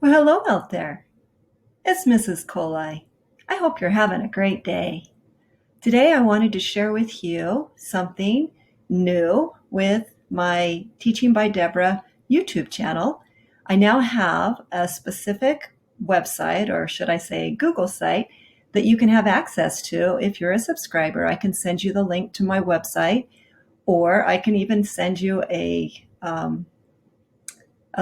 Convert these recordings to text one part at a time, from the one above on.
Well, hello out there. It's Mrs. Kohli. I hope you're having a great day. Today, I wanted to share with you something new with my Teaching by Deborah YouTube channel. I now have a specific website, or should I say Google site, that you can have access to if you're a subscriber. I can send you the link to my website, or I can even send you a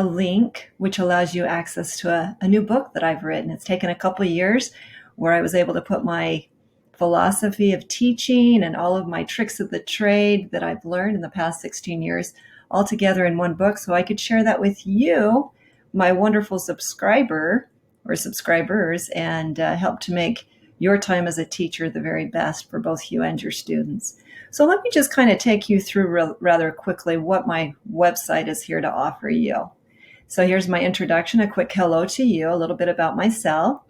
link which allows you access to a new book that I've written. It's taken a couple of years where I was able to put my philosophy of teaching and all of my tricks of the trade that I've learned in the past 16 years all together in one book so I could share that with you, my wonderful subscriber or subscribers, and help to make your time as a teacher the very best for both you and your students. So let me just kind of take you through rather quickly what my website is here to offer you. So here's my introduction, a quick hello to you, a little bit about myself.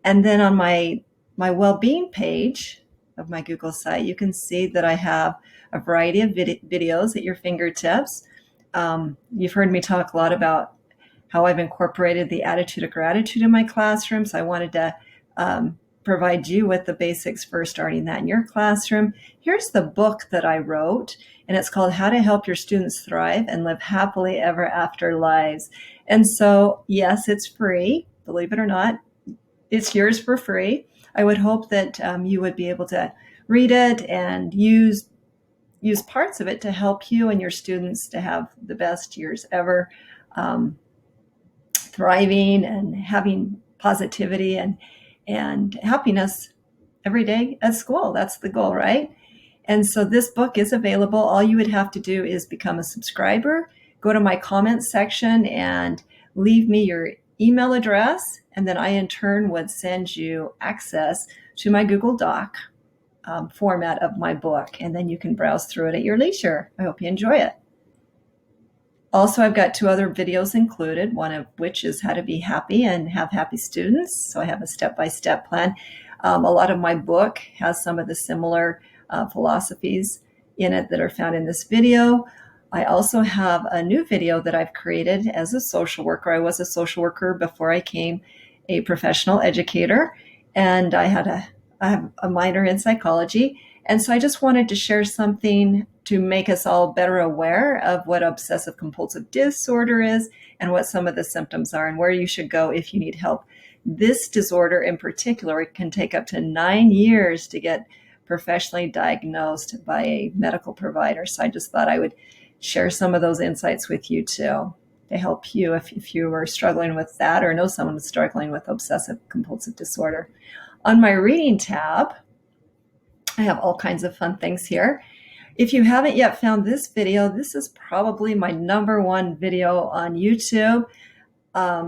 And then on my WellBeing page of my Google site, you can see that I have a variety of videos at your fingertips. You've heard me talk a lot about how I've incorporated the attitude of gratitude in my classroom. So I wanted to provide you with the basics for starting that in your classroom. Here's the book that I wrote, and it's called How to Help Your Students Thrive and Live Happily Ever After Lives. And so, yes, it's free, believe it or not. It's yours for free. I would hope that you would be able to read it and use parts of it to help you and your students to have the best years ever, thriving and having positivity and happiness every day at school. That's the goal, right? And so this book is available. All you would have to do is become a subscriber, go to my comments section and leave me your email address. And then I, in turn, would send you access to my Google Doc format of my book. And then you can browse through it at your leisure. I hope you enjoy it. Also, I've got 2 other videos included, one of which is how to be happy and have happy students. So I have a step-by-step plan. A lot of my book has some of the similar philosophies in it that are found in this video. I also have a new video that I've created as a social worker. I was a social worker before I became a professional educator, and I have a minor in psychology. And so I just wanted to share something to make us all better aware of what obsessive compulsive disorder is and what some of the symptoms are and where you should go if you need help. This disorder in particular can take up to 9 years to get professionally diagnosed by a medical provider. So I just thought I would share some of those insights with you too to help you if you are struggling with that or know someone who's struggling with obsessive compulsive disorder. On my reading tab, I have all kinds of fun things here. If you haven't yet found this video, this is probably my #1 video on YouTube.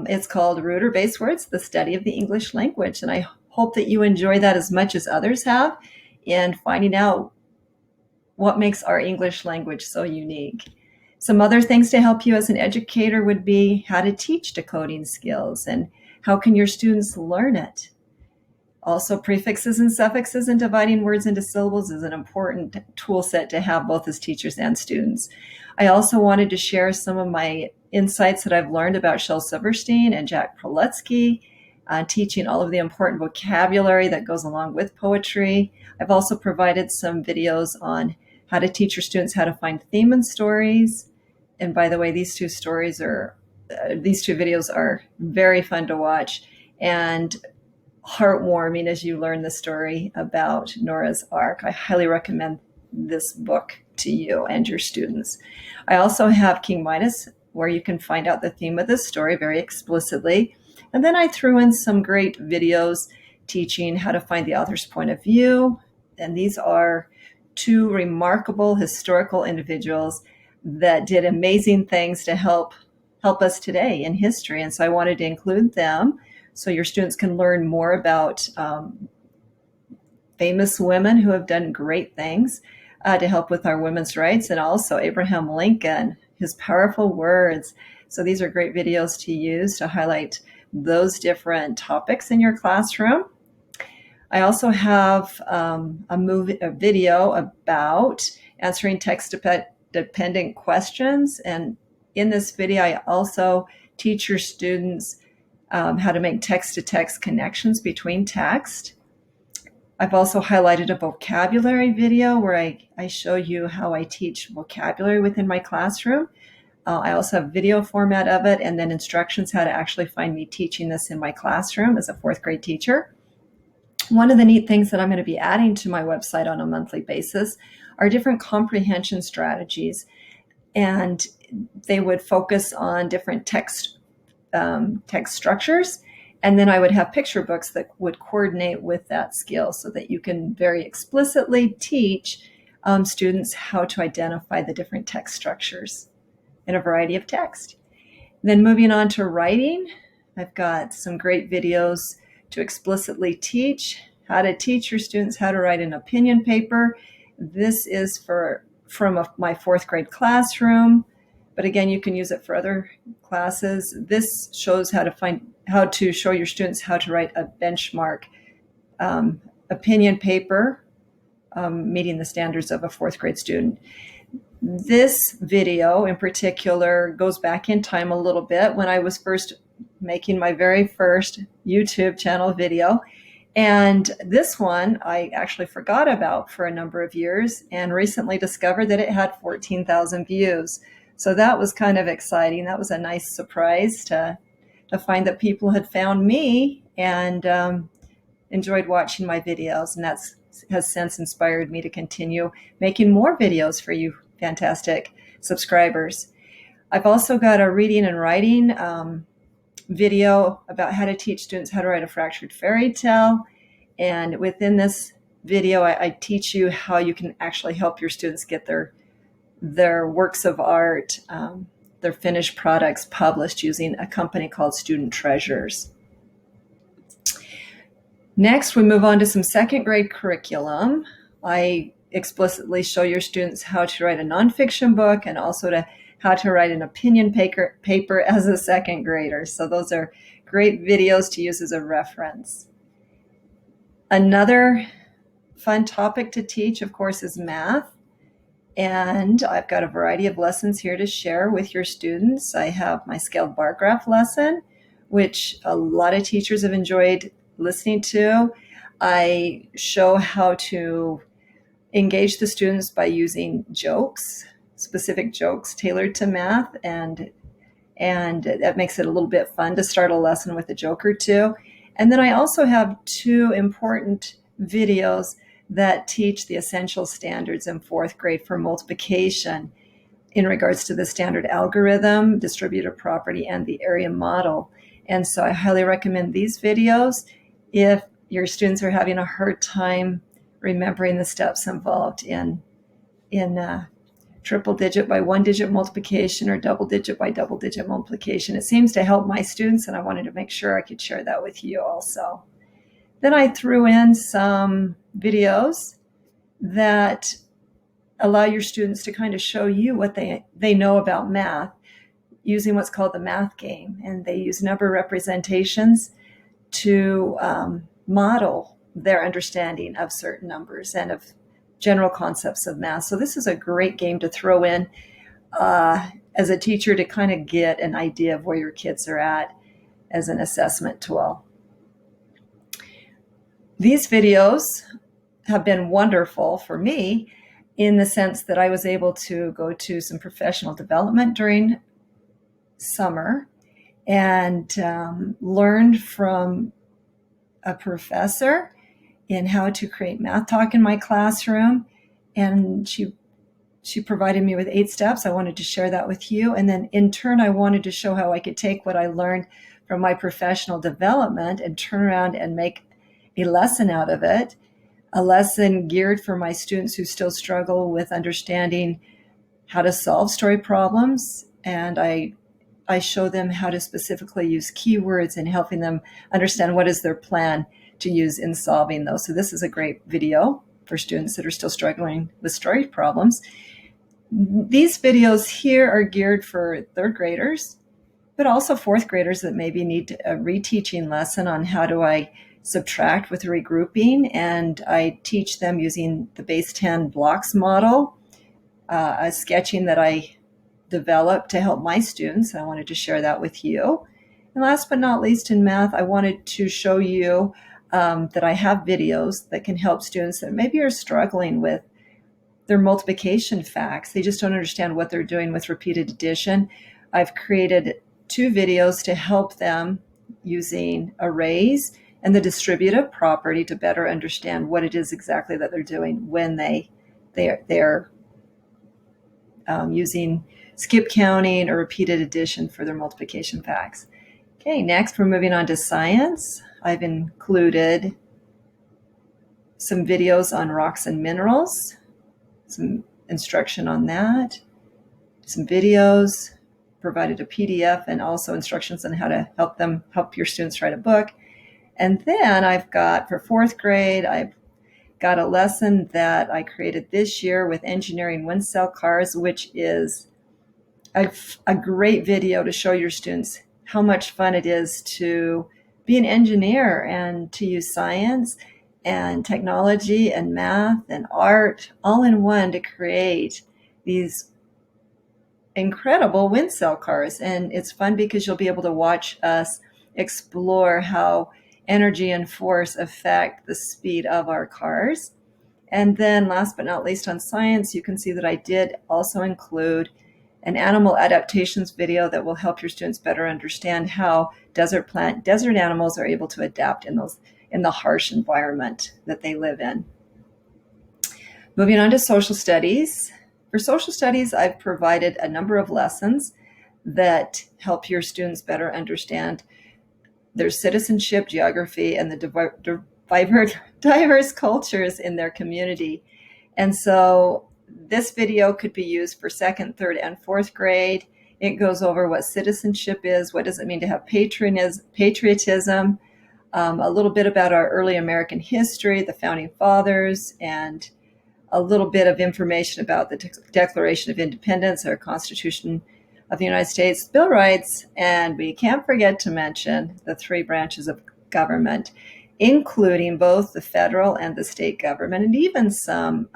It's called Root or Base Words, the Study of the English Language. And I hope that you enjoy that as much as others have in finding out what makes our English language so unique. Some other things to help you as an educator would be how to teach decoding skills and how can your students learn it. Also, prefixes and suffixes and dividing words into syllables is an important tool set to have both as teachers and students. I also wanted to share some of my insights that I've learned about Shel Silverstein and Jack Prelutsky, teaching all of the important vocabulary that goes along with poetry. I've also provided some videos on how to teach your students how to find theme and stories. And by the way, these two videos are very fun to watch and heartwarming as you learn the story about Noah's Ark. I highly recommend this book to you and your students. I also have King Midas, where you can find out the theme of the story very explicitly. And then I threw in some great videos teaching how to find the author's point of view. And these are 2 remarkable historical individuals that did amazing things to help us today in history. And so I wanted to include them so your students can learn more about famous women who have done great things to help with our women's rights, and also Abraham Lincoln, his powerful words. So these are great videos to use to highlight those different topics in your classroom. I also have a video about answering text-dependent questions. And in this video, I also teach your students how to make text-to-text connections between text. I've also highlighted a vocabulary video where I show you how I teach vocabulary within my classroom. I also have video format of it, and then instructions how to actually find me teaching this in my classroom as a fourth grade teacher. One of the neat things that I'm going to be adding to my website on a monthly basis are different comprehension strategies, and they would focus on different text structures, and then I would have picture books that would coordinate with that skill so that you can very explicitly teach students how to identify the different text structures in a variety of text. Then moving on to writing, I've got some great videos to explicitly teach how to teach your students how to write an opinion paper. This is from my fourth grade classroom, but again, you can use it for other classes. This shows how to show your students how to write a benchmark opinion paper, meeting the standards of a fourth grade student. This video in particular goes back in time a little bit when I was first making my very first YouTube channel video. And this one I actually forgot about for a number of years and recently discovered that it had 14,000 views. So that was kind of exciting. That was a nice surprise to find that people had found me and enjoyed watching my videos. And that has since inspired me to continue making more videos for you fantastic subscribers. I've also got a reading and writing video about how to teach students how to write a fractured fairy tale. And within this video, I teach you how you can actually help your students get their works of art, their finished products published using a company called Student Treasures. Next, we move on to some second grade curriculum. I explicitly show your students how to write a nonfiction book and also how to write an opinion paper as a second grader. So those are great videos to use as a reference. Another fun topic to teach, of course, is math. And I've got a variety of lessons here to share with your students. I have my scaled bar graph lesson, which a lot of teachers have enjoyed listening to. I show how to engage the students by using jokes, specific jokes tailored to math, and that makes it a little bit fun to start a lesson with a joke or two. And then I also have two important videos that teach the essential standards in fourth grade for multiplication in regards to the standard algorithm, distributive property, and the area model. And so I highly recommend these videos if your students are having a hard time remembering the steps involved in triple digit by one digit multiplication or double digit by double digit multiplication. It seems to help my students, and I wanted to make sure I could share that with you also. Then I threw in some videos that allow your students to kind of show you what they know about math using what's called the math game. And they use number representations to model their understanding of certain numbers and of general concepts of math. So this is a great game to throw in as a teacher to kind of get an idea of where your kids are at as an assessment tool. These videos have been wonderful for me in the sense that I was able to go to some professional development during summer and learned from a professor in how to create math talk in my classroom. And she provided me with 8 steps. I wanted to share that with you. And then in turn, I wanted to show how I could take what I learned from my professional development and turn around and make a lesson out of it, a lesson geared for my students who still struggle with understanding how to solve story problems. And I show them how to specifically use keywords and helping them understand what is their plan to use in solving those. So this is a great video for students that are still struggling with story problems. These videos here are geared for third graders, but also fourth graders that maybe need a reteaching lesson on how do I subtract with regrouping. And I teach them using the base 10 blocks model, a sketching that I developed to help my students. I wanted to share that with you. And last but not least, in math, I wanted to show you that I have videos that can help students that maybe are struggling with their multiplication facts. They just don't understand what they're doing with repeated addition. I've created 2 videos to help them using arrays and the distributive property to better understand what it is exactly that they're doing when they're using skip counting or repeated addition for their multiplication facts. Okay, next we're moving on to science. I've included some videos on rocks and minerals, some instruction on that, some videos, provided a PDF, and also instructions on how to help your students write a book. And then I've got, for 4th grade, I've got a lesson that I created this year with engineering wind cell cars, which is a great video to show your students how much fun it is to be an engineer and to use science and technology and math and art all in one to create these incredible wind cell cars. And it's fun because you'll be able to watch us explore how energy and force affect the speed of our cars. And then last but not least, on science, you can see that I did also include an animal adaptations video that will help your students better understand how desert animals are able to adapt in the harsh environment that they live in. Moving on to social studies. For social studies, I've provided a number of lessons that help your students better understand their citizenship, geography, and the diverse cultures in their community. And so this video could be used for 2nd, 3rd, and 4th grade. It goes over what citizenship is, what does it mean to have patriotism, a little bit about our early American history, the Founding Fathers, and a little bit of information about the Declaration of Independence, our Constitution of the United States, Bill of Rights, and we can't forget to mention the 3 branches of government, including both the federal and the state government, and even some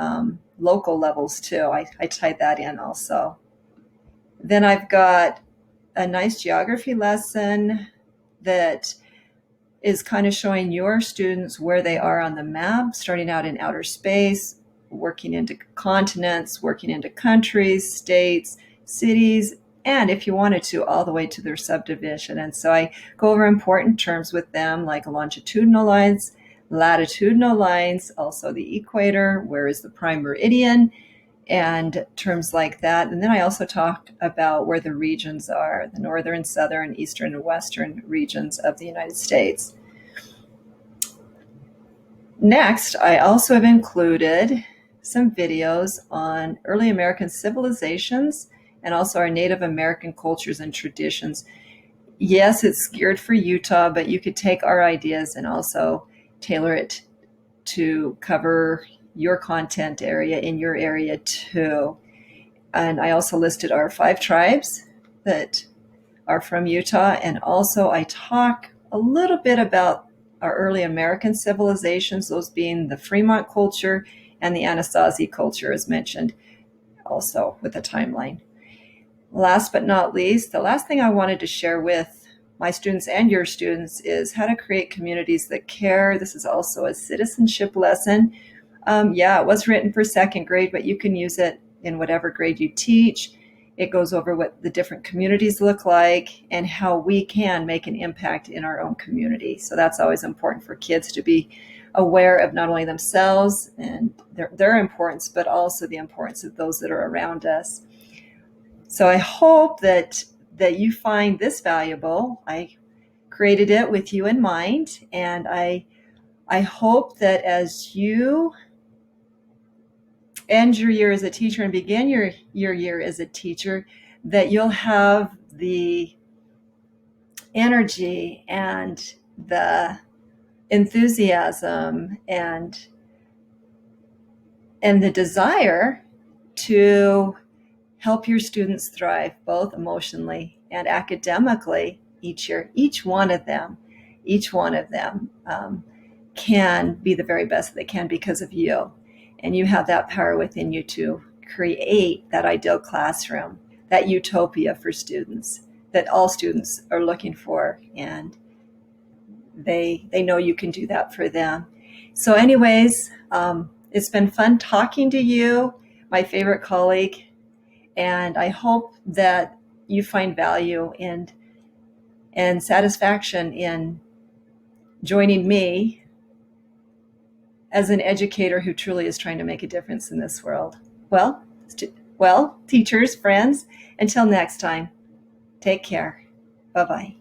local levels too. I tied that in also. Then I've got a nice geography lesson that is kind of showing your students where they are on the map, starting out in outer space, working into continents, working into countries, states, cities, and if you wanted to, all the way to their subdivision. And so I go over important terms with them like longitudinal lines, latitudinal lines, also the equator, where is the prime meridian, and terms like that. And then I also talked about where the regions are, the northern, southern, eastern, and western regions of the United States. Next, I also have included some videos on early American civilizations and also our Native American cultures and traditions. Yes, it's geared for Utah, but you could take our ideas and also tailor it to cover your content area in your area too. And I also listed our 5 tribes that are from Utah. And also I talk a little bit about our early American civilizations, those being the Fremont culture and the Anasazi culture, as mentioned, also with a timeline. Last but not least, the last thing I wanted to share with my students and your students is how to create communities that care. This is also a citizenship lesson. It was written for 2nd grade, but you can use it in whatever grade you teach. It goes over what the different communities look like and how we can make an impact in our own community. So that's always important for kids to be aware of not only themselves and their importance, but also the importance of those that are around us. So I hope that you find this valuable. I created it with you in mind, and I hope that as you end your year as a teacher and begin your year as a teacher, that you'll have the energy and the enthusiasm and the desire to help your students thrive both emotionally and academically each year. Each one of them can be the very best they can because of you. And you have that power within you to create that ideal classroom, that utopia for students that all students are looking for, and they know you can do that for them. So anyways, it's been fun talking to you, my favorite colleague, and I hope that you find value and satisfaction in joining me as an educator who truly is trying to make a difference in this world. Well, teachers, friends, until next time, take care. Bye-bye.